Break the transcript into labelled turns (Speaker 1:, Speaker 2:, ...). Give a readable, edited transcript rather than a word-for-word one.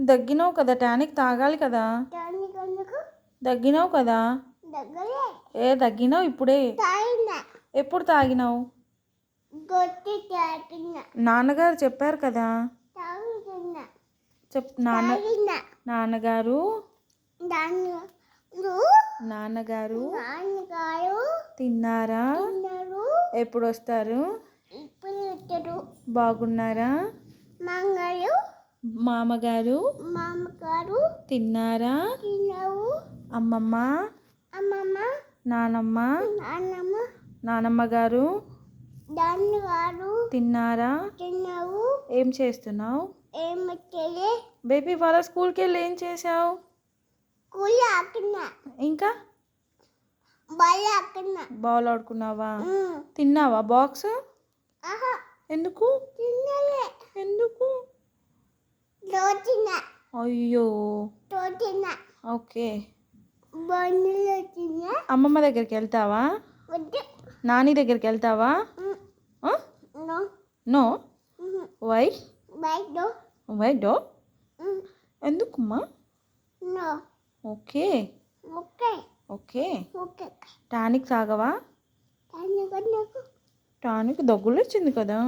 Speaker 1: దగ్గినావు కదా, టానిక్ తాగాలి కదా. దగ్గినావు కదా. దగ్గినావు ఇప్పుడే. ఎప్పుడు తాగినావు? నాన్నగారు చెప్పారు కదా. నాన్నగారు తిన్నారా? ఎప్పుడు వస్తారు? బాగున్నారా? మామగారు తిన్నారా? అమ్మమ్మ నానమ్మ గారు తిన్నారా? ఏం చేస్తున్నావు? బేబీ వాళ్ళ స్కూల్కి వెళ్ళి ఏం చేసావు? ఇంకా బాల్ ఆడుకున్నావా? తిన్నావా బాక్స్? ఎందుకు? అయ్యో. ఓకే. అమ్మమ్మ దగ్గరికి వెళ్తావా? నాని దగ్గరికి వెళ్తావా? నో. వై డో? ఎందుకమ్మా? ఓకే. టానిక్ తాగవా? టానిక్ దగ్గులు వచ్చింది కదా.